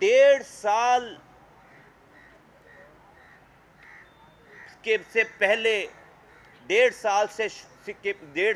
1.5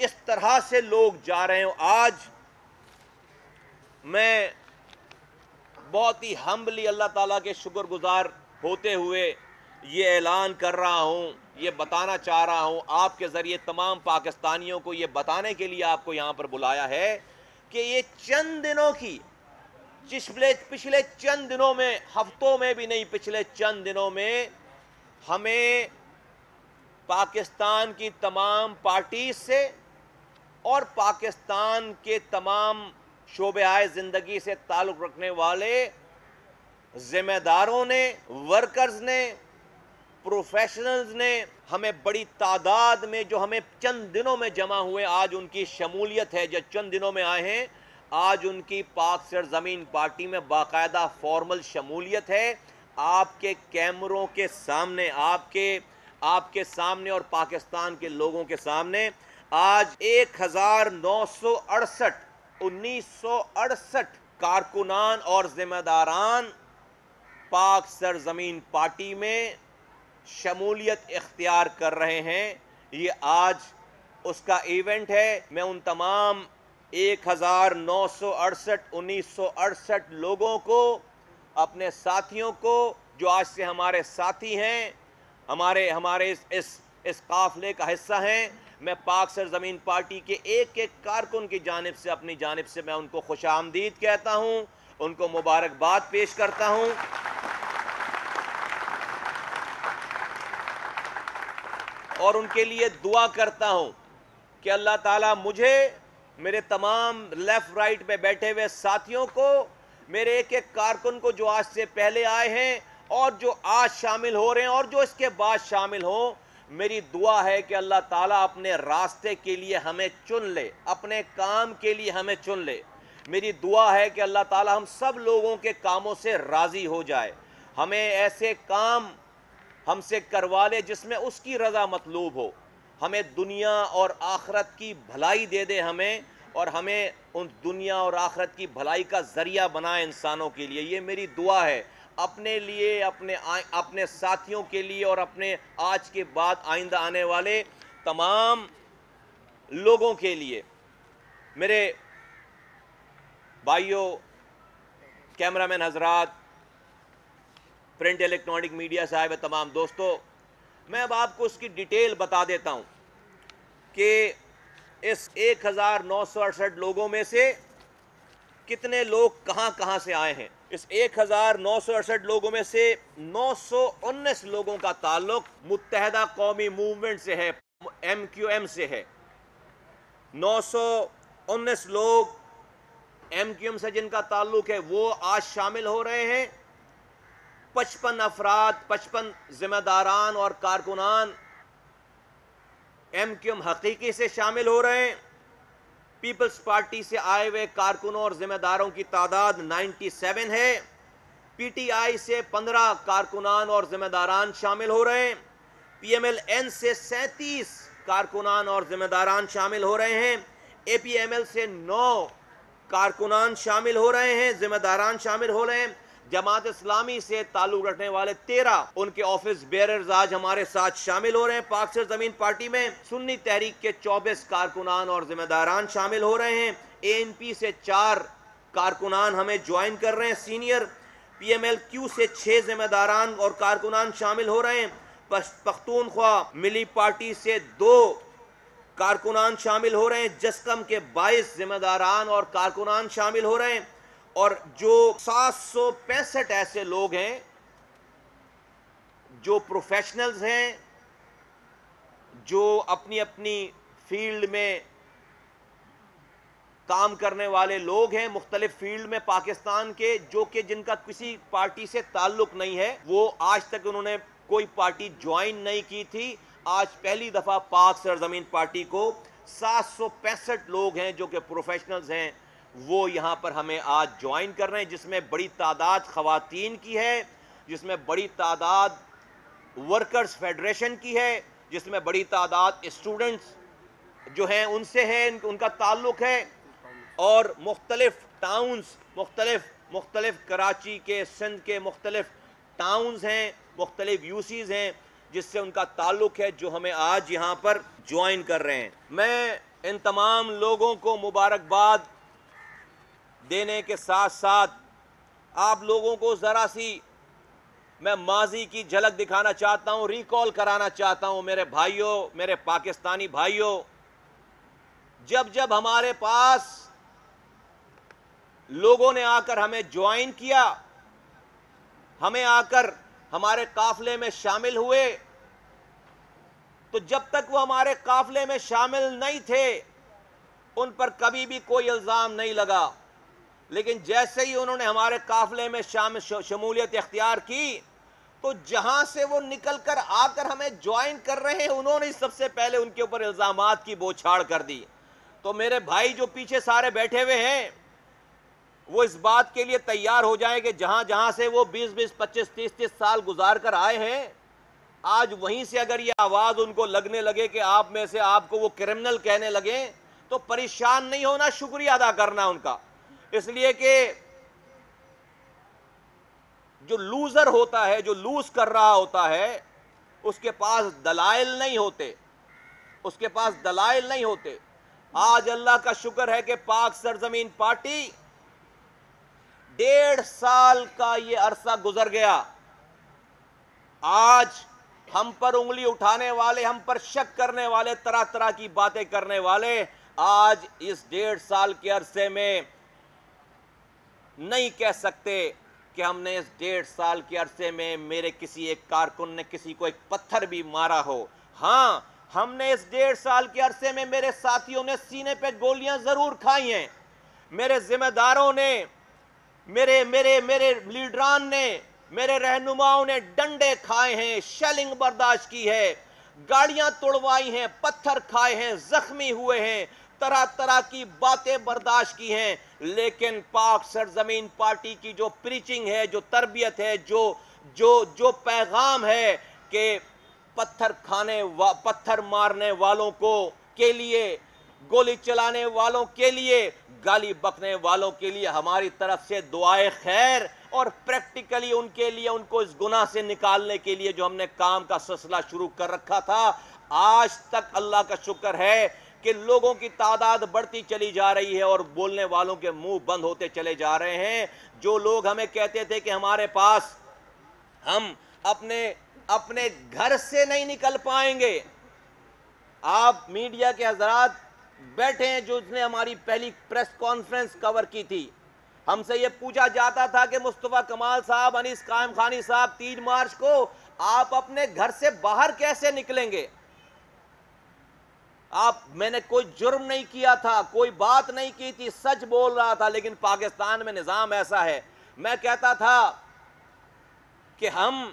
اس طرح سے لوگ جا رہے ہوں. آج میں بہت ہی ہمبلی اللہ تعالیٰ کے شکر گزار ہوتے ہوئے یہ اعلان کر رہا ہوں، یہ بتانا چاہ رہا ہوں آپ کے ذریعے تمام پاکستانیوں کو، یہ بتانے کے لیے آپ کو یہاں پر بلایا ہے کہ یہ چند دنوں کی، پچھلے چند دنوں میں، ہفتوں میں بھی نہیں، پچھلے چند دنوں میں ہمیں پاکستان کی تمام پارٹیز سے اور پاکستان کے تمام شعبۂ زندگی سے تعلق رکھنے والے ذمہ داروں نے، ورکرز نے، پروفیشنلز نے، ہمیں بڑی تعداد میں جو ہمیں چند دنوں میں جمع ہوئے، آج ان کی شمولیت ہے، جو چند دنوں میں آئے ہیں، آج ان کی پاک سرزمین پارٹی میں باقاعدہ فارمل شمولیت ہے. آپ کے کیمروں کے سامنے، آپ کے سامنے اور پاکستان کے لوگوں کے سامنے آج 1968 کارکنان اور ذمہ داران پاک سرزمین پارٹی میں شمولیت اختیار کر رہے ہیں. یہ آج اس کا ایونٹ ہے. میں ان تمام 1968 لوگوں کو، اپنے ساتھیوں کو جو آج سے ہمارے ساتھی ہیں، ہمارے اس قافلے کا حصہ ہیں، میں پاک سرزمین پارٹی کے ایک ایک کارکن کی جانب سے، اپنی جانب سے میں ان کو خوش آمدید کہتا ہوں، ان کو مبارکباد پیش کرتا ہوں. اور ان کے لیے دعا کرتا ہوں کہ اللہ تعالیٰ مجھے، میرے تمام لیفٹ رائٹ پہ بیٹھے ہوئے ساتھیوں کو، میرے ایک ایک کارکن کو جو آج سے پہلے آئے ہیں اور جو آج شامل ہو رہے ہیں اور جو اس کے بعد شامل ہوں، میری دعا ہے کہ اللہ تعالیٰ اپنے راستے کے لیے ہمیں چن لے، اپنے کام کے لیے ہمیں چن لے. میری دعا ہے کہ اللہ تعالیٰ ہم سب لوگوں کے کاموں سے راضی ہو جائے، ہمیں ایسے کام ہم سے کروا لے جس میں اس کی رضا مطلوب ہو، ہمیں دنیا اور آخرت کی بھلائی دے دے ہمیں، اور ہمیں ان دنیا اور آخرت کی بھلائی کا ذریعہ بنائے انسانوں کے لیے. یہ میری دعا ہے اپنے لیے، اپنے ساتھیوں کے لیے، اور اپنے آج کے بعد آئندہ آنے والے تمام لوگوں کے لیے. میرے بھائیوں، کیمرامین حضرات، پرنٹ الیکٹرانک میڈیا صاحب، تمام دوستوں، میں اب آپ کو اس کی ڈیٹیل بتا دیتا ہوں کہ اس 1968 لوگوں میں سے کتنے لوگ کہاں کہاں سے آئے ہیں. اس 1968 لوگوں میں سے 919 لوگوں کا تعلق متحدہ قومی موومنٹ سے ہے، MQM سے ہے. 919 لوگ MQM سے جن کا تعلق ہے وہ آج شامل ہو رہے ہیں. 55 افراد، 55 ذمہ داران اور کارکنان MQM حقیقی سے شامل ہو رہے ہیں. پیپلز پارٹی سے آئے ہوئے کارکنوں اور ذمہ داروں کی تعداد 97 ہے. PTI سے 15 کارکنان اور ذمہ داران شامل ہو رہے ہیں. PMLN سے 37 کارکنان اور ذمہ داران شامل ہو رہے ہیں. APML سے 9 کارکنان شامل ہو رہے ہیں، ذمہ داران شامل ہو رہے ہیں. جماعت اسلامی سے تعلق رکھنے والے 13 ان کے آفس بیئررز آج ہمارے ساتھ شامل ہو رہے ہیں پاک سرزمین پارٹی میں. سنی تحریک کے 24 کارکنان اور ذمہ داران شامل ہو رہے ہیں. ANP سے 4 کارکنان ہمیں جوائن کر رہے ہیں سینئر. PMLQ سے 6 ذمہ داران اور کارکنان شامل ہو رہے ہیں. پختونخوا ملی پارٹی سے 2 کارکنان شامل ہو رہے ہیں. جسکم کے 22 ذمہ داران اور کارکنان شامل ہو رہے ہیں. اور جو 765 ایسے لوگ ہیں جو پروفیشنلز ہیں، جو اپنی اپنی فیلڈ میں کام کرنے والے لوگ ہیں، مختلف فیلڈ میں پاکستان کے، جو کہ جن کا کسی پارٹی سے تعلق نہیں ہے، وہ آج تک انہوں نے کوئی پارٹی جوائن نہیں کی تھی. آج پہلی دفعہ پاک سرزمین پارٹی کو 765 لوگ ہیں جو کہ پروفیشنلز ہیں، وہ یہاں پر ہمیں آج جوائن کر رہے ہیں، جس میں بڑی تعداد خواتین کی ہے، جس میں بڑی تعداد ورکرز فیڈریشن کی ہے، جس میں بڑی تعداد اسٹوڈنٹس جو ہیں ان سے ہے، ان کا تعلق ہے. اور مختلف ٹاؤنز، مختلف کراچی کے، سندھ کے مختلف ٹاؤنز ہیں، مختلف UCs ہیں جس سے ان کا تعلق ہے، جو ہمیں آج یہاں پر جوائن کر رہے ہیں. میں ان تمام لوگوں کو مبارکباد دینے کے ساتھ ساتھ آپ لوگوں کو ذرا سی میں ماضی کی جھلک دکھانا چاہتا ہوں، ریکال کرانا چاہتا ہوں میرے بھائیوں، میرے پاکستانی بھائیوں، جب ہمارے پاس لوگوں نے آ کر ہمیں جوائن کیا، ہمیں آ کر ہمارے قافلے میں شامل ہوئے، تو جب تک وہ ہمارے قافلے میں شامل نہیں تھے ان پر کبھی بھی کوئی الزام نہیں لگا، لیکن جیسے ہی انہوں نے ہمارے قافلے میں شمولیت اختیار کی تو جہاں سے وہ نکل کر آ کر ہمیں جوائن کر رہے ہیں انہوں نے سب سے پہلے ان کے اوپر الزامات کی بوچھاڑ کر دی۔ تو میرے بھائی جو پیچھے سارے بیٹھے ہوئے ہیں وہ اس بات کے لیے تیار ہو جائیں کہ جہاں جہاں سے وہ 20 25 30 سال گزار کر آئے ہیں، آج وہیں سے اگر یہ آواز ان کو لگنے لگے کہ آپ میں سے آپ کو وہ کرمنل کہنے لگیں تو پریشان نہیں ہونا، شکریہ ادا کرنا ان کا، اس لیے کہ جو لوزر ہوتا ہے، جو لوز کر رہا ہوتا ہے، اس کے پاس دلائل نہیں ہوتے، اس کے پاس دلائل نہیں ہوتے۔ آج اللہ کا شکر ہے کہ پاک سرزمین پارٹی 1.5 سال کا یہ عرصہ گزر گیا، آج ہم پر انگلی اٹھانے والے، ہم پر شک کرنے والے، طرح طرح کی باتیں کرنے والے آج اس 1.5 سال کے عرصے میں نہیں کہہ سکتے کہ ہم نے اس 1.5 سال کے عرصے میں میرے کسی ایک کارکن نے کسی کو ایک پتھر بھی مارا ہو۔ ہاں، ہم نے اس 1.5 سال کے عرصے میں میرے ساتھیوں نے سینے پہ گولیاں ضرور کھائی ہیں، میرے ذمہ داروں نے، میرے لیڈران نے، میرے رہنماؤں نے ڈنڈے کھائے ہیں، شیلنگ برداشت کی ہے، گاڑیاں توڑوائی ہیں، پتھر کھائے ہیں، زخمی ہوئے ہیں، طرح طرح کی باتیں برداشت کی ہیں، لیکن پاک سرزمین پارٹی کی جو پریچنگ ہے، جو تربیت ہے، جو پیغام ہے کہ پتھر مارنے والوں کے لیے، گولی چلانے والوں کے لیے، گالی بکنے والوں کے لیے ہماری طرف سے دعائے خیر، اور پریکٹیکلی ان کے لیے، ان کو اس گناہ سے نکالنے کے لیے جو ہم نے کام کا سلسلہ شروع کر رکھا تھا، آج تک اللہ کا شکر ہے کہ لوگوں کی تعداد بڑھتی چلی جا رہی ہے اور بولنے والوں کے منہ بند ہوتے چلے جا رہے ہیں۔ جو لوگ ہمیں کہتے تھے کہ ہمارے پاس ہم اپنے گھر سے نہیں نکل پائیں گے، آپ میڈیا کے حضرات بیٹھے ہیں جو اس نے ہماری پہلی پریس کانفرنس کور کی تھی، ہم سے یہ پوچھا جاتا تھا کہ مصطفیٰ کمال صاحب، انیس قائم خانی صاحب، 3 مارچ کو آپ اپنے گھر سے باہر کیسے نکلیں گے؟ میں نے کوئی جرم نہیں کیا تھا، کوئی بات نہیں کی تھی، سچ بول رہا تھا، لیکن پاکستان میں نظام ایسا ہے، میں کہتا تھا کہ ہم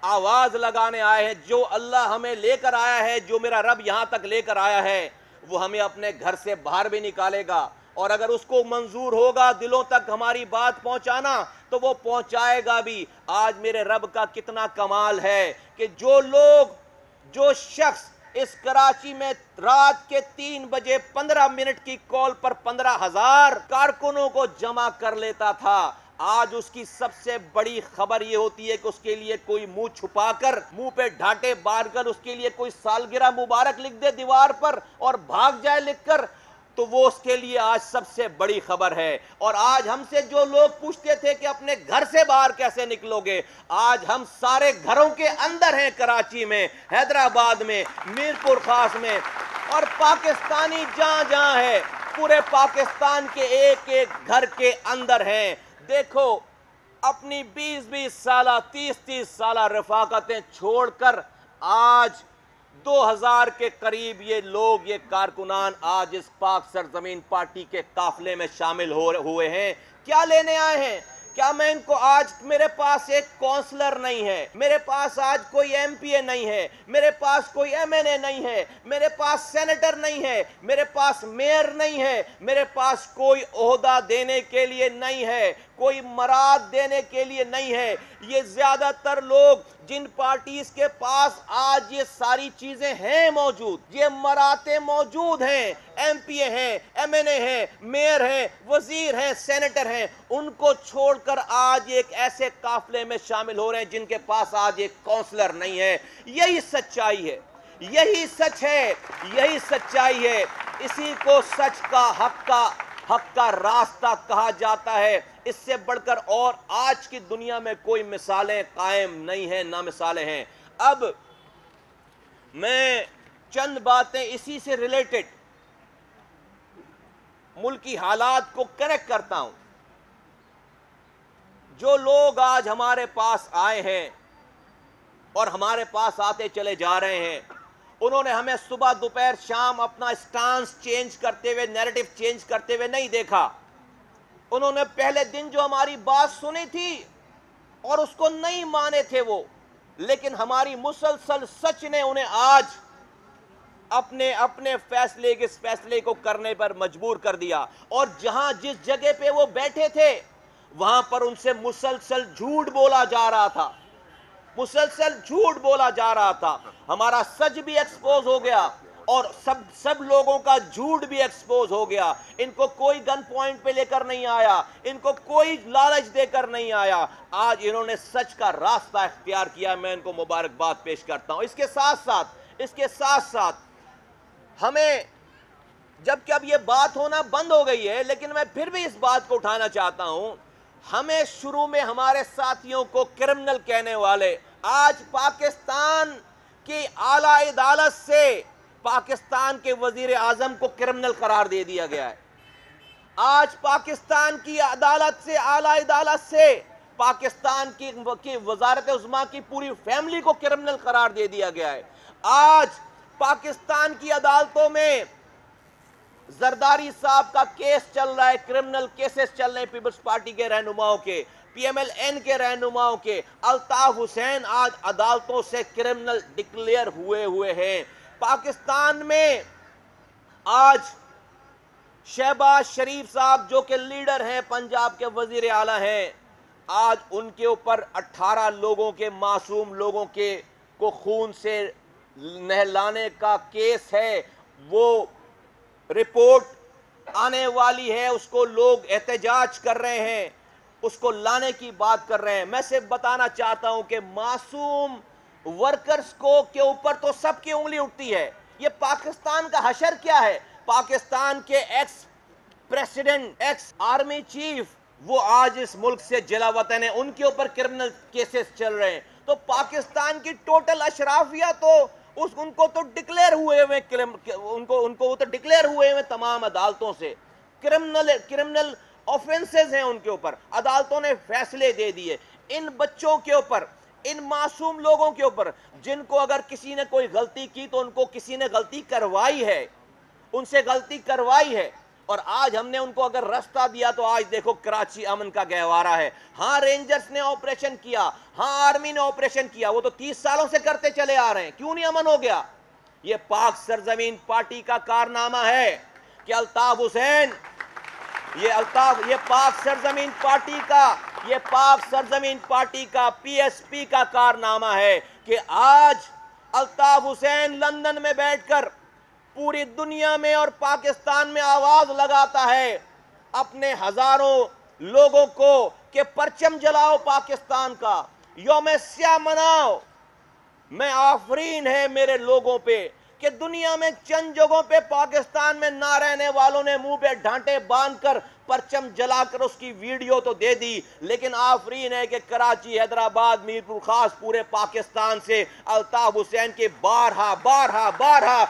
آواز لگانے آئے ہیں، جو اللہ ہمیں لے کر آیا ہے، جو میرا رب یہاں تک لے کر آیا ہے، وہ ہمیں اپنے گھر سے باہر بھی نکالے گا، اور اگر اس کو منظور ہوگا دلوں تک ہماری بات پہنچانا تو وہ پہنچائے گا بھی۔ آج میرے رب کا کتنا کمال ہے کہ جو شخص اس کراچی میں رات کے 3 بجے 15 منٹ کی کال پر 15,000 کارکنوں کو جمع کر لیتا تھا، آج اس کی سب سے بڑی خبر یہ ہوتی ہے کہ اس کے لیے کوئی منہ چھپا کر، منہ پہ ڈھانٹے بار کر اس کے لیے کوئی سالگرہ مبارک لکھ دے دیوار پر اور بھاگ جائے لکھ کر، تو وہ اس کے لیے آج سب سے بڑی خبر ہے۔ اور آج ہم سے جو لوگ پوچھتے تھے کہ اپنے گھر سے باہر کیسے نکلو گے، آج ہم سارے گھروں کے اندر ہیں، کراچی میں، حیدرآباد میں، میرپور خاص میں، اور پاکستانی جہاں جہاں ہے، پورے پاکستان کے ایک ایک گھر کے اندر ہیں۔ دیکھو، اپنی 20 سالہ 30 سالہ رفاقتیں چھوڑ کر آج 2000 کے قریب یہ لوگ، یہ کارکنان آج اس پاک سرزمین پارٹی کے قافلے میں شامل ہوئے ہیں۔ کیا لینے آئے ہیں؟ کیا میں ان کو آج، میرے پاس ایک کونسلر نہیں ہے، میرے پاس آج کوئی ایم پی اے نہیں ہے، میرے پاس کوئی ایم این اے نہیں ہے، میرے پاس سینیٹر نہیں ہے، میرے پاس میئر نہیں ہے، میرے پاس کوئی عہدہ دینے کے لیے نہیں ہے، کوئی مراد دینے کے لیے نہیں ہے۔ یہ زیادہ تر لوگ جن پارٹیز کے پاس آج یہ ساری چیزیں ہیں موجود، یہ مراتیں موجود ہیں، ایم پی اے ہیں، ایم این اے ہیں، میئر ہیں، وزیر ہیں، سینیٹر ہیں، ان کو چھوڑ کر آج ایک ایسے قافلے میں شامل ہو رہے ہیں جن کے پاس آج ایک کونسلر نہیں ہے۔ یہی سچائی ہے، یہی سچ ہے، یہی سچائی ہے۔ اسی کو سچ کا حق کا راستہ کہا جاتا ہے. اس سے بڑھ کر اور آج کی دنیا میں کوئی مثالیں قائم نہیں ہیں، نہ مثالیں ہیں. اب میں چند باتیں اسی سے ریلیٹڈ ملکی حالات کو کنیکٹ کرتا ہوں. جو لوگ آج ہمارے پاس آئے ہیں اور ہمارے پاس آتے چلے جا رہے ہیں، انہوں نے ہمیں صبح دوپہر شام اپنا سٹانس چینج کرتے ہوئے، نیریٹو چینج کرتے ہوئے نہیں دیکھا. انہوں نے پہلے دن جو ہماری بات سنی تھی اور اس کو نہیں مانے تھے وہ، لیکن ہماری مسلسل سچ نے انہیں آج اپنے فیصلے کو کرنے پر مجبور کر دیا. اور جہاں جس جگہ پہ وہ بیٹھے تھے وہاں پر ان سے مسلسل جھوٹ بولا جا رہا تھا، مسلسل جھوٹ بولا جا رہا تھا. ہمارا سچ بھی ایکسپوز ہو گیا اور سب لوگوں کا جھوٹ بھی ایکسپوز ہو گیا. ان کو کوئی گن پوائنٹ پہ لے کر نہیں آیا، ان کو کوئی لالچ دے کر نہیں آیا. آج انہوں نے سچ کا راستہ اختیار کیا، میں ان کو مبارکباد پیش کرتا ہوں. اس کے ساتھ ساتھ ہمیں جبکہ اب یہ بات ہونا بند ہو گئی ہے، لیکن میں پھر بھی اس بات کو اٹھانا چاہتا ہوں. ہمیں شروع میں ہمارے ساتھیوں کو کرمنل کہنے والے، آج پاکستان کی اعلی عدالت سے پاکستان کے وزیر اعظم کو کرمنل قرار دے دیا گیا ہے. آج پاکستان کی عدالت سے، اعلی عدالت سے پاکستان کی وزارت عظمیٰ کی پوری فیملی کو کرمنل قرار دے دیا گیا ہے. آج پاکستان کی عدالتوں میں زرداری صاحب کا کیس چل رہا ہے، کرمنل کیسز چل رہے ہیں پیپلز پارٹی کے رہنماؤں کے، پی ایم ایل این کے رہنماؤں کے. الطاف حسین آج عدالتوں سے کرمنل ڈکلیئر ہوئے ہیں. پاکستان میں آج شہباز شریف صاحب جو کہ لیڈر ہیں، پنجاب کے وزیر اعلیٰ ہیں، آج ان کے اوپر 18 لوگوں کے، معصوم لوگوں کے کو خون سے نہلانے کا کیس ہے. وہ رپورٹ آنے والی ہے، اس کو لوگ احتجاج کر رہے ہیں، اس کو لانے کی بات کر رہے ہیں. میں صرف بتانا چاہتا ہوں کہ معصوم ورکرز کے اوپر تو سب کی انگلی اٹھتی ہے. یہ پاکستان کا حشر کیا ہے؟ پاکستان کے ex president, ex army chief, وہ آج اس ملک سے جلا وطن ہیں، ان کے اوپر کرمنل کیسز چل رہے ہیں. تو پاکستان کی ٹوٹل اشرافیہ تو ان کو تو ڈکلیئر ہوئے ہوئے تمام عدالتوں سے کرمنل آفینسز ہیں ان کے اوپر. عدالتوں نے فیصلے دے دیے. ان بچوں کے اوپر، ان معصوم لوگوں کے اوپر جن کو اگر کسی نے کوئی غلطی کی تو ان کو کسی نے غلطی کروائی ہے، ان سے غلطی کروائی ہے، اور آج ہم نے ان کو اگر رستہ دیا تو آج دیکھو کراچی امن کا گہوارہ ہے. ہاں رینجرز نے آپریشن کیا، ہاں آرمی نے آپریشن کیا، وہ تو 30 سالوں سے کرتے چلے آ رہے ہیں، کیوں نہیں امن ہو گیا؟ یہ پاک سرزمین پارٹی کا کارنامہ ہے کہ الطاف حسین، یہ پاک سرزمین پارٹی کا پی ایس پی کا کارنامہ ہے کہ آج الطاف حسین لندن میں بیٹھ کر پوری دنیا میں اور پاکستان میں آواز لگاتا ہے اپنے ہزاروں لوگوں کو کہ پرچم جلاؤ پاکستان کا، یوم سیاہ مناؤ. میں آفرین ہے میرے لوگوں پہ کہ دنیا میں چند جگہوں پہ پاکستان میں نہ رہنے والوں نے منہ پہ ڈھانٹے باندھ کر پرچم جلا کر اس کی ویڈیو تو دے دی، لیکن آفرین ہے کہ کراچی، حیدرآباد، میرپور خاص پورے پاکستان سے الطاف حسین کے بارہا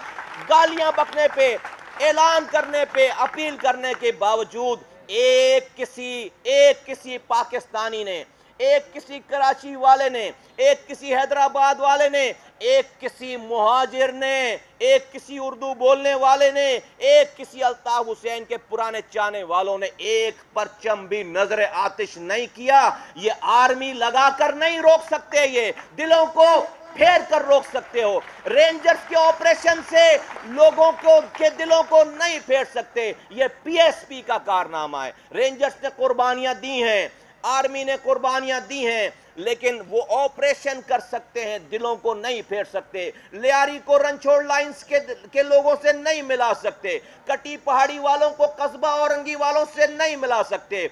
گالیاں بکنے پہ، اعلان کرنے پہ، اپیل کرنے کے باوجود ایک کسی پاکستانی نے، ایک کسی کراچی والے نے، ایک کسی حیدرآباد والے نے، ایک کسی مہاجر نے، ایک کسی اردو بولنے والے نے، ایک کسی الطاف حسین کے پرانے چاہنے والوں نے ایک پرچم بھی نظر آتش نہیں کیا. یہ آرمی لگا کر نہیں روک سکتے، یہ دلوں کو پھیر کر روک سکتے ہو. رینجرز کے آپریشن سے لوگوں کے دلوں کو نہیں پھیر سکتے. یہ پی ایس پی کا کارنامہ ہے. رینجرز نے قربانیاں دی ہیں، آرمی نے قربانیاں دی ہیں، لیکن وہ آپریشن کر سکتے ہیں، دلوں کو نہیں پھیر سکتے. لیاری کو رنچوڑ لائنز کے لوگوں سے نہیں ملا سکتے، کٹی پہاڑی والوں کو قصبہ اورنگی والوں سے نہیں ملا سکتے.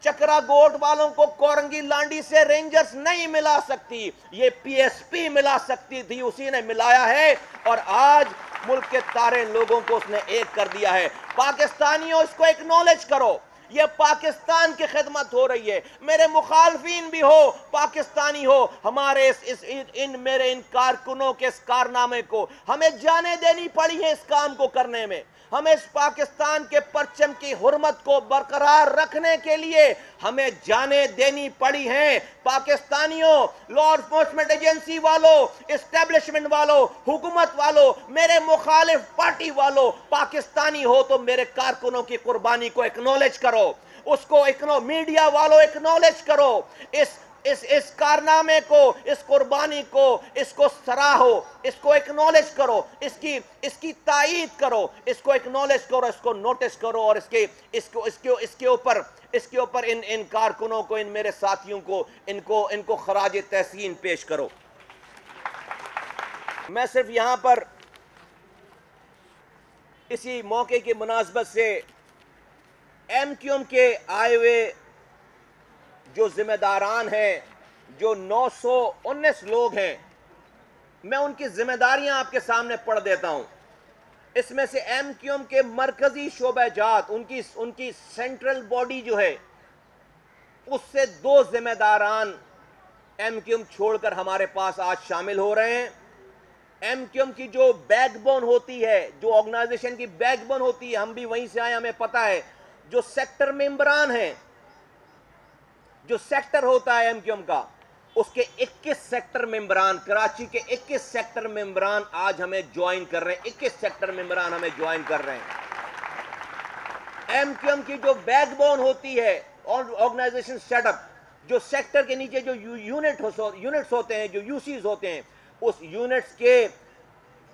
چکرا گوٹ والوں کو کورنگی لانڈی سے رینجرز نہیں ملا سکتی، یہ پی ایس پی ملا سکتی تھی، اسی نے ملایا ہے، اور آج ملک کے سارے لوگوں کو اس نے ایک کر دیا ہے۔ پاکستانیوں اس کو ایکنالج کرو، یہ پاکستان کی خدمت ہو رہی ہے۔ میرے مخالفین بھی ہو، پاکستانی ہو، ہمارے میرے ان کارکنوں کے اس کارنامے کو ہمیں جانیں دینی پڑی ہے۔ اس کام کو کرنے میں ہمیں اس پاکستان کے پرچم کی حرمت کو برقرار رکھنے کے لیے ہمیں جانیں دینی پڑی ہیں۔ پاکستانیوں، لا انفورسمنٹ ایجنسی والوں، اسٹیبلشمنٹ والوں، حکومت والوں، میرے مخالف پارٹی والوں، پاکستانی ہو تو میرے کارکنوں کی قربانی کو ایکنالج کرو، اس کو میڈیا والوں ایکنالج کرو، اس کارنامے کو، اس قربانی کو، اس کو سراہو، اس کو ایکنالج کرو، اس کی تائید کرو، اس کو ایکنالج کرو، اس کو نوٹس کرو، اور اس کے اوپر ان کارکنوں کو، ان میرے ساتھیوں کو، ان کو خراج تحسین پیش کرو۔ میں صرف یہاں پر اسی موقع کی مناسبت سے ایم کیو ایم کے آئے ہوئے جو ذمہ داران ہیں، جو 919 لوگ ہیں، میں ان کی ذمہ داریاں آپ کے سامنے پڑھ دیتا ہوں۔ اس میں سے ایم کیو ایم کے مرکزی شعبہ جات، ان کی سینٹرل باڈی جو ہے، اس سے 2 ذمہ داران ایم کیو ایم چھوڑ کر ہمارے پاس آج شامل ہو رہے ہیں۔ ایم کیو ایم کی جو بیک بون ہوتی ہے، جو آرگنائزیشن کی بیک بون ہوتی ہے، ہم بھی وہیں سے آئے، ہمیں پتہ ہے، جو سیکٹر ممبران ہیں، جو سیکٹر ہوتا ہے ایم کیو ایم کا، اس کے 21 سیکٹر ممبران، کراچی کے 21 سیکٹر ممبران آج ہمیں جوائن کر رہے ہیں، 21 سیکٹر ممبران ہمیں جوائن کر رہے ہیں۔ ایم کیو ایم کی جو بیک بون ہوتی ہے، آرگنائزیشن سیٹ اپ، جو سیکٹر کے نیچے جو یونٹس ہوتے ہیں، جو یو سیز ہوتے ہیں، اس یونٹس کے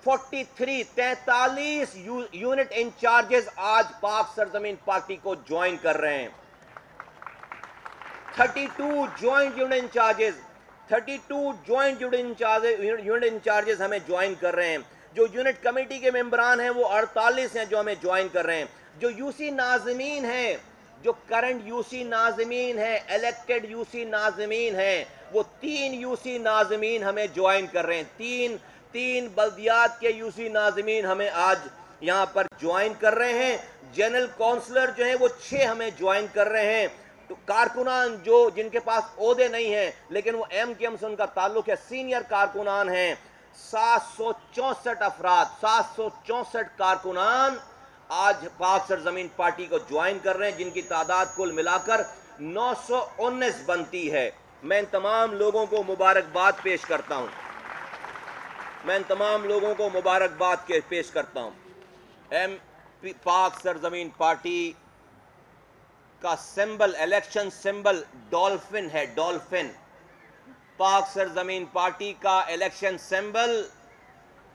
43 یونٹ انچارجز آج پاک سرزمین پارٹی کو جوائن کر رہے ہیں۔ 32 جوائنٹ یونٹ انچارجز ہمیں جوائن کر رہے ہیں۔ جو یونٹ کمیٹی کے ممبران ہیں وہ 48 ہیں جو ہمیں جوائن کر رہے ہیں۔ جو یو سی ناظمین ہیں، جو کرنٹ یو سی ناظمین ہیں، الیکٹڈ یو سی ناظمین ہیں، وہ 3 یو سی ناظمین ہمیں جوائن کر رہے ہیں۔ تین بلدیات کے یو سی ناظمین ہمیں آج یہاں پر جوائن کر رہے ہیں۔ جنرل کونسلر جو ہیں وہ 6 ہمیں جوائن کر رہے ہیں۔ تو کارکنان جن کے پاس عہدے نہیں ہیں لیکن وہ ایم کیو ایم سے ان کا تعلق ہے، سینئر کارکنان ہیں، 764 افراد، 764 کارکنان آج پاک سرزمین پارٹی کو جوائن کر رہے ہیں، جن کی تعداد کل ملا کر 919 بنتی ہے۔ میں ان تمام لوگوں کو مبارکباد پیش کرتا ہوں۔ پاک سرزمین پارٹی کا سمبل، الیکشن سمبل ڈولفن ہے، ڈولفن۔ پاک سرزمین پارٹی کا الیکشن سمبل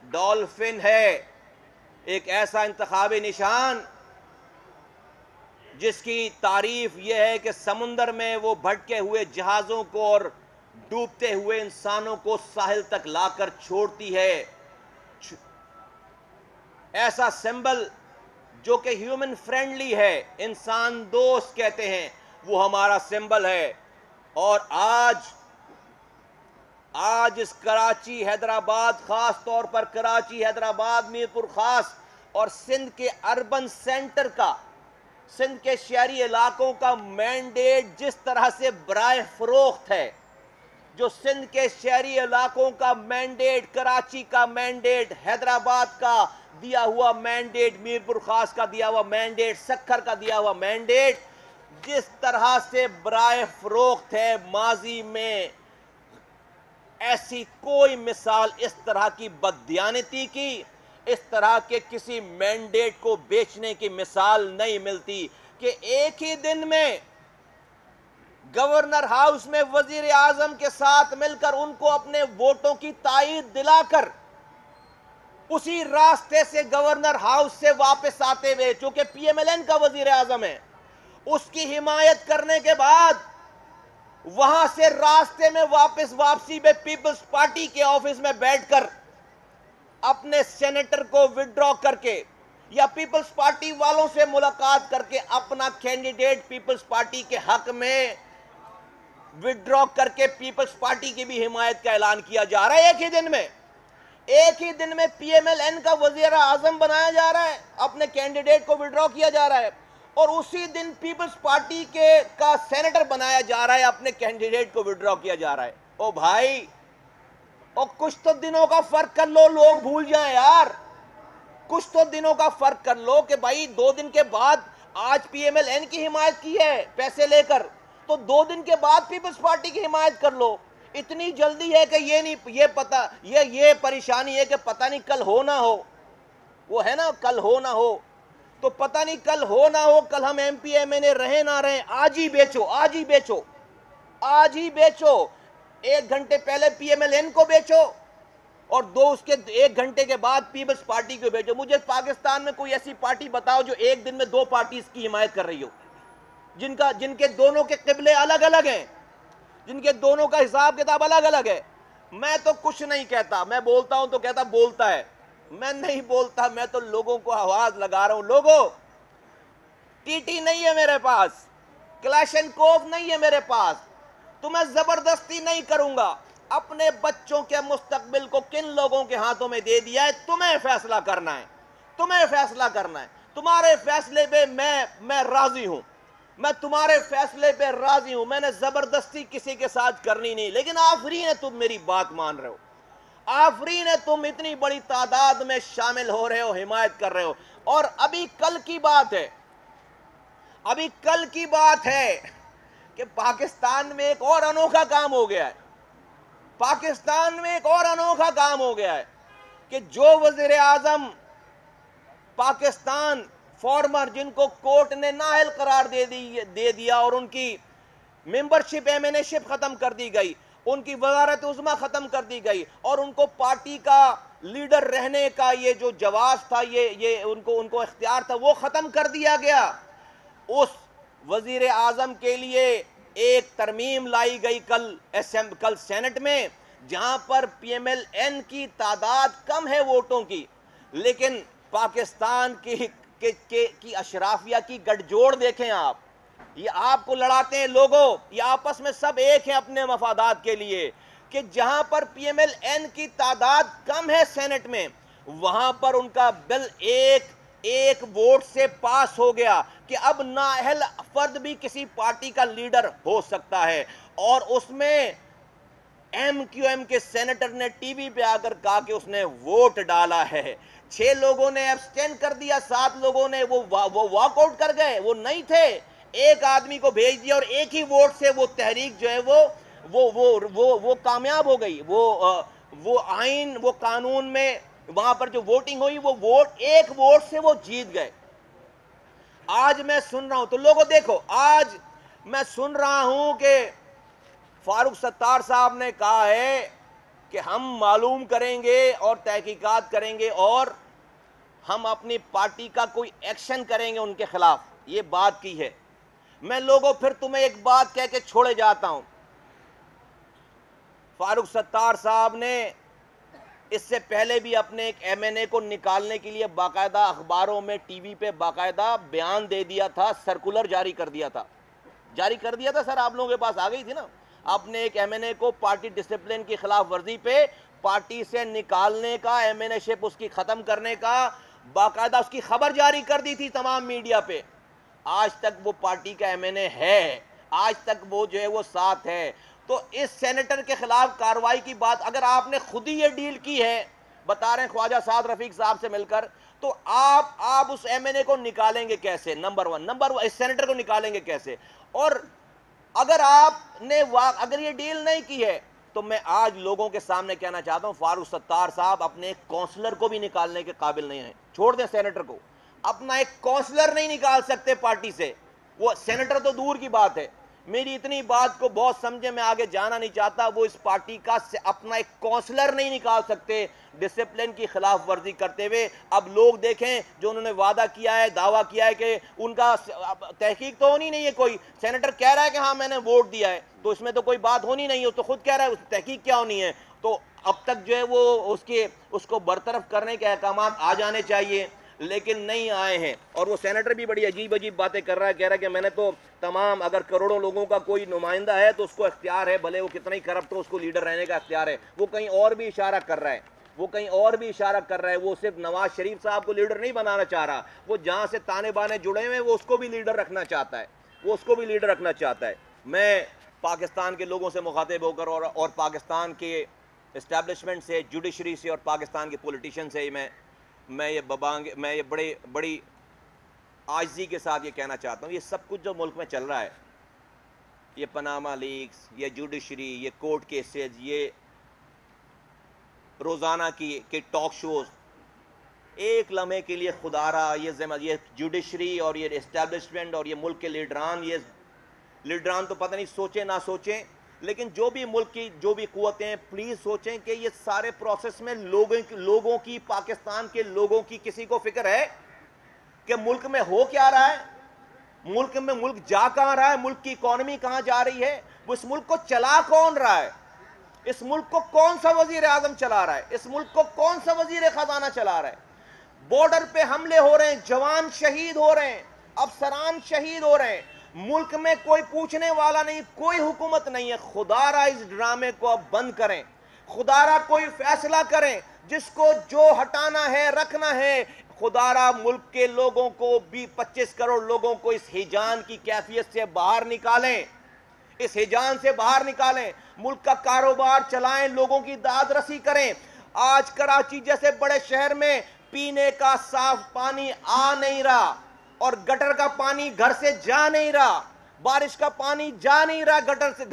ڈولفن ہے، ایک ایسا انتخابی نشان جس کی تعریف یہ ہے کہ سمندر میں وہ بھٹکے ہوئے جہازوں کو اور ڈوبتے ہوئے انسانوں کو ساحل تک لا کر چھوڑتی ہے۔ ایسا سمبل جو کہ ہیومن فرینڈلی ہے، انسان دوست کہتے ہیں، وہ ہمارا سمبل ہے۔ اور آج اس کراچی حیدرآباد، خاص طور پر کراچی حیدرآباد میرپور خاص اور سندھ کے اربن سینٹر کا، سندھ کے شہری علاقوں کا مینڈیٹ جس طرح سے برائے فروخت ہے، جو سندھ کے شہری علاقوں کا مینڈیٹ، کراچی کا مینڈیٹ، حیدرآباد کا دیا ہوا مینڈیٹ، میرپور خاص کا دیا ہوا مینڈیٹ، سکھر کا دیا ہوا مینڈیٹ جس طرح سے برائے فروخت ہے، ماضی میں ایسی کوئی مثال اس طرح کی بددیانتی کی، اس طرح کے کسی مینڈیٹ کو بیچنے کی مثال نہیں ملتی کہ ایک ہی دن میں گورنر ہاؤس میں وزیر اعظم کے ساتھ مل کر ان کو اپنے ووٹوں کی تائید دلا کر اسی راستے سے گورنر ہاؤس سے واپس آتے ہوئے، چونکہ پی ایم ایل این کا وزیر اعظم ہے، اس کی حمایت کرنے کے بعد وہاں سے راستے میں واپسی میں پیپلز پارٹی کے آفس میں بیٹھ کر اپنے سینیٹر کو وڈرا کر کے یا پیپلز پارٹی والوں سے ملاقات کر کے اپنا کینڈیڈیٹ پیپلز پارٹی کے حق میں وڈرا کر کے پیپلز پارٹی کی بھی حمایت کا اعلان کیا جا رہا ہے ایک ہی دن میں پی ایم ایل این کا وزیر اعظم بنایا جا رہا ہے, اپنے کینڈیڈیٹ کو وڈرا کیا جا رہا ہے, اور اسی دن پیپلز پارٹی کا سینیٹر بنایا جا رہا ہے, اپنے کینڈیڈیٹ کو وڈرا کیا جا رہا ہے. او بھائی, اور کچھ تو دنوں کا فرق کر لو, لوگ بھول جائیں یار, کچھ تو دنوں کا فرق کر لو کہ بھائی 2 دن کے بعد آج پی ایم ایل این کی حمایت کی ہے پیسے لے کر, تو 2 دن کے بعد پیپلز پارٹی کی حمایت کر لو. اتنی جلدی ہے کہ یہ پتا, یہ پریشانی ہے کہ پتہ نہیں کل ہو نہ ہو, وہ ہے نا کل ہو نہ ہو, تو پتہ نہیں کل ہو نہ ہو, کل ہم ایم پی ایم این اے رہیں نہ رہیں, آج ہی بیچو, آج ہی بیچو, آج ہی بیچو. 1 گھنٹے پہلے پی ایم ایل این کو بیچو اور 1 گھنٹے کے بعد پیپلز پارٹی کو بیچو. مجھے پاکستان میں کوئی ایسی پارٹی بتاؤ جو ایک دن میں 2 پارٹیز کی حمایت کر رہی ہو, جن کے دونوں کے قبلے الگ الگ ہیں, جن کے دونوں کا حساب کتاب الگ الگ ہے. میں تو کچھ نہیں کہتا, میں بولتا ہوں تو کہتا بولتا ہے, میں نہیں بولتا, میں تو لوگوں کو آواز لگا رہا ہوں. لوگوں, ٹی ٹی نہیں ہے میرے پاس, کلاشنکوف نہیں ہے میرے پاس, تو میں زبردستی نہیں کروں گا. اپنے بچوں کے مستقبل کو کن لوگوں کے ہاتھوں میں دے دیا ہے, تمہیں فیصلہ کرنا ہے, تمہیں فیصلہ کرنا ہے. تمہارے فیصلے پہ میں راضی ہوں, میں تمہارے فیصلے پہ راضی ہوں, میں نے زبردستی کسی کے ساتھ کرنی نہیں. لیکن آفرین ہے تم میری بات مان رہے ہو, آفرین ہے تم اتنی بڑی تعداد میں شامل ہو رہے ہو, حمایت کر رہے ہو. اور ابھی کل کی بات ہے کہ پاکستان میں ایک اور انوکھا کام ہو گیا ہے, پاکستان میں ایک اور انوکھا کام ہو گیا ہے کہ جو وزیر اعظم پاکستان فارمر, جن کو کورٹ نے نااہل قرار دے دیا اور ان کی ممبرشپ ایم این اے شپ ختم کر دی گئی, ان کی وزارت عظمیٰ ختم کر دی گئی, اور ان کو پارٹی کا لیڈر رہنے کا یہ جو جواز تھا, یہ ان کو اختیار تھا, وہ ختم کر دیا گیا. اس وزیر اعظم کے لیے ایک ترمیم لائی گئی کل سینٹ میں, جہاں پر پی ایم ایل این کی تعداد کم ہے ووٹوں کی, لیکن پاکستان کی اشرافیہ کی گٹھ جوڑ دیکھیں آپ, یہ آپ کو لڑاتے ہیں لوگوں, یہ آپس میں سب ایک ہیں اپنے مفادات کے لیے, کہ جہاں پر پی ایم ایل این کی تعداد کم ہے سینٹ میں, وہاں پر ان کا بل ایک ووٹ سے پاس ہو گیا کہ اب نااہل فرد بھی کسی پارٹی کا لیڈر ہو سکتا ہے. اور اس میں ایم کیو ایم کے سینیٹر نے ٹی وی پہ آ کر کہا کہ اس نے ووٹ ڈالا ہے. 6 لوگوں نے ایبسٹین کر دیا, 7 لوگوں نے وہ واک آؤٹ کر گئے, وہ نہیں تھے, ایک آدمی کو بھیج دیا, اور ایک ہی ووٹ سے وہ تحریک جو ہے وہ کامیاب ہو گئی. وہ آئین, وہ قانون میں وہاں پر جو ووٹنگ ہوئی, وہ ایک ووٹ سے وہ جیت گئے. آج میں سن رہا ہوں, تو لوگوں دیکھو, آج میں سن رہا ہوں کہ فاروق ستار صاحب نے کہا ہے کہ ہم معلوم کریں گے اور تحقیقات کریں گے اور ہم اپنی پارٹی کا کوئی ایکشن کریں گے ان کے خلاف, یہ بات کی ہے. میں لوگوں پھر تمہیں ایک بات کہہ کے چھوڑے جاتا ہوں. فاروق ستار صاحب نے اس سے پہلے بھی اپنے ایک ایم این اے کو نکالنے کے لیے باقاعدہ اخباروں میں, ٹی وی پہ باقاعدہ بیان دے دیا تھا, سرکولر جاری کر دیا تھا سر, آپ لوگوں کے پاس آ گئی تھی نا. اپنے ایک ایم این اے کو پارٹی ڈسپلن کی خلاف ورزی پہ پارٹی سے نکالنے کا, ایم این اے شپ اس کی ختم کرنے کا باقاعدہ اس کی خبر جاری کر دی تھی تمام میڈیا پہ. آج تک وہ پارٹی کا ایم این اے ہے, آج تک وہ جو ہے وہ ساتھ ہے. تو اس سینیٹر کے خلاف کارروائی کی بات اگر آپ نے خود ہی یہ ڈیل کی ہے, بتا رہے ہیں خواجہ سعد رفیق صاحب سے مل کر, تو آپ اس ایم این اے کو نکالیں گے کیسے؟ نمبر ون, اس سینیٹر کو نکالیں گے کیسے؟ اور اگر آپ نے اگر یہ ڈیل نہیں کی ہے تو میں آج لوگوں کے سامنے کہنا چاہتا ہوں, فاروق ستار صاحب اپنے ایک کونسلر کو بھی نکالنے کے قابل نہیں ہیں. چھوڑ دیں سینیٹر کو, اپنا ایک کونسلر نہیں نکال سکتے پارٹی سے, وہ سینیٹر تو دور کی بات ہے. میری اتنی بات کو بہت سمجھے, میں آگے جانا نہیں چاہتا. وہ اس پارٹی کا اپنا ایک کونسلر نہیں نکال سکتے ڈسپلن کی خلاف ورزی کرتے ہوئے. اب لوگ دیکھیں جو انہوں نے وعدہ کیا ہے, دعویٰ کیا ہے کہ ان کا تحقیق تو ہونی نہیں ہے. کوئی سینیٹر کہہ رہا ہے کہ ہاں میں نے ووٹ دیا ہے, تو اس میں تو کوئی بات ہونی نہیں ہے, تو خود کہہ رہا ہے, تحقیق کیا ہونی ہے؟ تو اب تک جو ہے وہ اس کو برطرف کرنے کے احکامات آ جانے چاہیے. لیکن نہیں آئے ہیں. اور وہ سینیٹر بھی بڑی عجیب عجیب باتیں کر رہا ہے, کہہ رہا ہے کہ میں نے تو تمام, اگر کروڑوں لوگوں کا کوئی نمائندہ ہے تو اس کو اختیار ہے, بھلے وہ کتنا ہی کرپٹ ہو, اس کو لیڈر رہنے کا اختیار ہے. وہ کہیں اور بھی اشارہ کر رہا ہے, وہ صرف نواز شریف صاحب کو لیڈر نہیں بنانا چاہ رہا, وہ جہاں سے تانے بانے جڑے ہوئے وہ اس کو بھی لیڈر رکھنا چاہتا ہے. میں پاکستان کے لوگوں سے مخاطب ہو کر اور پاکستان کے اسٹیبلشمنٹ سے, جوڈیشری سے اور پاکستان کے پولیٹیشین سے میں یہ بڑی عاجزی کے ساتھ یہ کہنا چاہتا ہوں, یہ سب کچھ جو ملک میں چل رہا ہے, یہ پاناما لیکس, یہ جوڈیشری, یہ کورٹ کیسز, یہ روزانہ کے ٹاک شوز, ایک لمحے کے لیے خدا را یہ جوڈیشری اور یہ اسٹیبلشمنٹ اور یہ ملک کے لیڈران تو پتہ نہیں سوچیں نہ سوچیں, لیکن جو بھی ملک کی جو بھی قوتیں, پلیز سوچیں کہ یہ سارے پروسیس میں لوگوں کی, پاکستان کے لوگوں کی کسی کو فکر ہے کہ ملک میں ہو کیا رہا ہے, ملک جا کہاں رہا ہے, ملک کی اکانومی کہاں جا رہی ہے, وہ اس ملک کو چلا کون رہا ہے, اس ملک کو کون سا وزیر اعظم چلا رہا ہے, اس ملک کو کون سا وزیر خزانہ چلا رہا ہے. بارڈر پہ حملے ہو رہے ہیں, جوان شہید ہو رہے ہیں, افسران شہید ہو رہے ہیں, ملک میں کوئی پوچھنے والا نہیں, کوئی حکومت نہیں ہے. خدا را اس ڈرامے کو اب بند کریں, خدا را کوئی فیصلہ کریں, جس کو جو ہٹانا ہے رکھنا ہے. خدا را ملک کے لوگوں کو بھی 25 کروڑ لوگوں کو اس ہیجان کی کیفیت سے باہر نکالیں, اس ہیجان سے باہر نکالیں, ملک کا کاروبار چلائیں, لوگوں کی داد رسی کریں. آج کراچی جیسے بڑے شہر میں پینے کا صاف پانی آ نہیں رہا, اور گٹر کا پانی گھر سے جا نہیں رہا, بارش کا پانی جا نہیں رہا گٹر سے,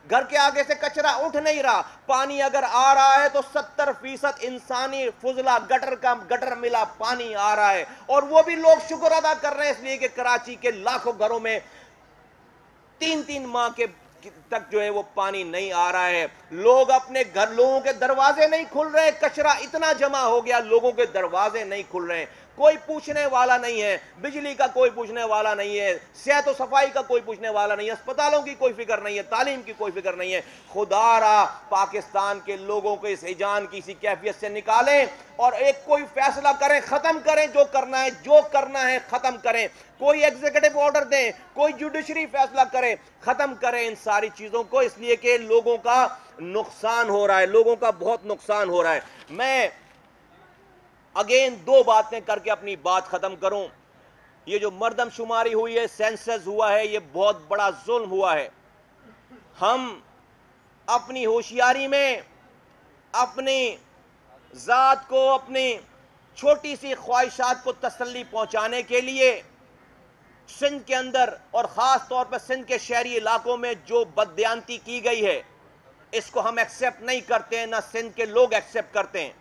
گھر کے آگے سے کچرا اٹھ نہیں رہا. پانی اگر آ رہا ہے تو 70% انسانی فضلہ گٹر ملا پانی آ رہا ہے, اور وہ بھی لوگ شکر ادا کر رہے ہیں, اس لیے کہ کراچی کے لاکھوں گھروں میں 3 ماہ تک جو ہے وہ پانی نہیں آ رہا ہے. لوگوں کے دروازے نہیں کھل رہے, کچرا اتنا جمع ہو گیا, لوگوں کے دروازے نہیں کھل رہے, کوئی پوچھنے والا نہیں ہے, بجلی کا کوئی پوچھنے والا نہیں ہے, صحت و صفائی کا کوئی پوچھنے والا نہیں ہے, اسپتالوں کی کوئی فکر نہیں ہے, تعلیم کی کوئی فکر نہیں ہے. خدا را پاکستان کے لوگوں کو اس ہیجان کی اسی کیفیت سے نکالیں, اور ایک کوئی فیصلہ کریں, ختم کریں جو کرنا ہے ختم کریں. کوئی ایگزیکٹو آرڈر دیں, کوئی جوڈیشری فیصلہ کرے, ختم کریں ان ساری چیزوں کو, اس لیے کہ لوگوں کا نقصان ہو رہا ہے, لوگوں کا بہت نقصان ہو رہا ہے. میں اگین 2 باتیں کر کے اپنی بات ختم کروں. یہ جو مردم شماری ہوئی ہے, سینسس ہوا ہے, یہ بہت بڑا ظلم ہوا ہے. ہم اپنی ہوشیاری میں اپنی ذات کو, اپنی چھوٹی سی خواہشات کو تسلی پہنچانے کے لیے سندھ کے اندر اور خاص طور پر سندھ کے شہری علاقوں میں جو بددیانتی کی گئی ہے, اس کو ہم ایکسیپٹ نہیں کرتے ہیں, نہ سندھ کے لوگ ایکسیپٹ کرتے ہیں.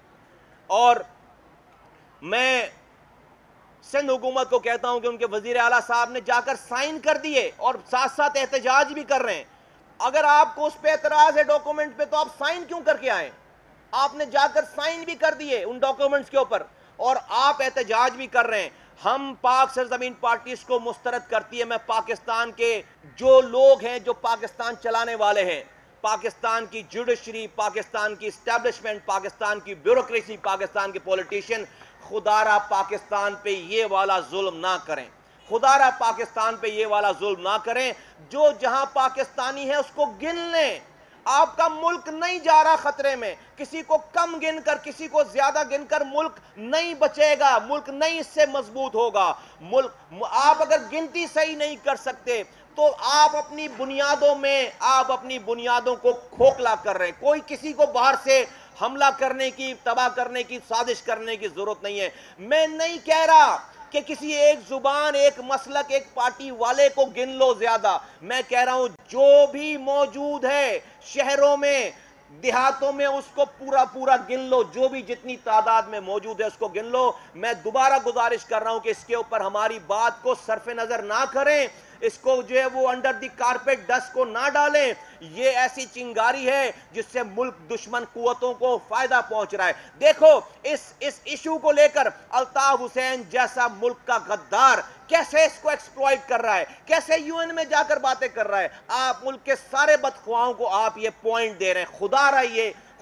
اور میں سندھ حکومت کو کہتا ہوں کہ ان کے وزیر اعلیٰ صاحب نے جا کر سائن کر دیے اور ساتھ ساتھ احتجاج بھی کر رہے ہیں. اگر آپ کو اس پہ اعتراض ہے ڈاکومنٹ پہ, تو آپ سائن کیوں کر کے آئیں؟ آپ نے جا کر سائن بھی کر دیے ان ڈاکومنٹس کے اوپر, اور آپ احتجاج بھی کر رہے ہیں. ہم پاک سرزمین پارٹیز کو مسترد کرتی ہے. میں پاکستان کے جو لوگ ہیں, جو پاکستان چلانے والے ہیں, پاکستان کی جوڈیشری, پاکستان کی اسٹیبلشمنٹ, پاکستان کی بیوروکریسی, پاکستان کے پولیٹیشین, خدا را پاکستان پہ یہ والا ظلم نہ کریں, خدا را پاکستان پہ یہ والا ظلم نہ کریں. جو جہاں پاکستانی ہے اس کو گن لیں. آپ کا ملک نہیں جا رہا خطرے میں, کسی کو کم گن کر, کسی کو زیادہ گن کر ملک نہیں بچے گا, ملک نہیں اس سے مضبوط ہوگا. آپ اگر گنتی صحیح نہیں کر سکتے تو آپ اپنی بنیادوں کو کھوکھلا کر رہے ہیں. کوئی کسی کو باہر سے حملہ کرنے کی, تباہ کرنے کی, سازش کرنے کی ضرورت نہیں ہے. میں نہیں کہہ رہا کہ کسی ایک زبان, ایک مسلک, ایک پارٹی والے کو گن لو زیادہ. میں کہہ رہا ہوں جو بھی موجود ہے شہروں میں, دیہاتوں میں, اس کو پورا گن لو. جو بھی جتنی تعداد میں موجود ہے اس کو گن لو. میں دوبارہ گزارش کر رہا ہوں کہ اس کے اوپر ہماری بات کو صرف نظر نہ کریں, اس کو جو ہے وہ انڈر دی کارپیٹ ڈسٹ کو نہ ڈالیں. یہ ایسی چنگاری ہے جس سے ملک دشمن قوتوں کو فائدہ پہنچ رہا ہے. دیکھو اس ایشو کو لے کر الطاف حسین جیسا ملک کا غدار کیسے اس کو ایکسپلائٹ کر رہا ہے, کیسے یو این میں جا کر باتیں کر رہا ہے. آپ ملک کے سارے بدخواہوں کو آپ یہ پوائنٹ دے رہے ہیں.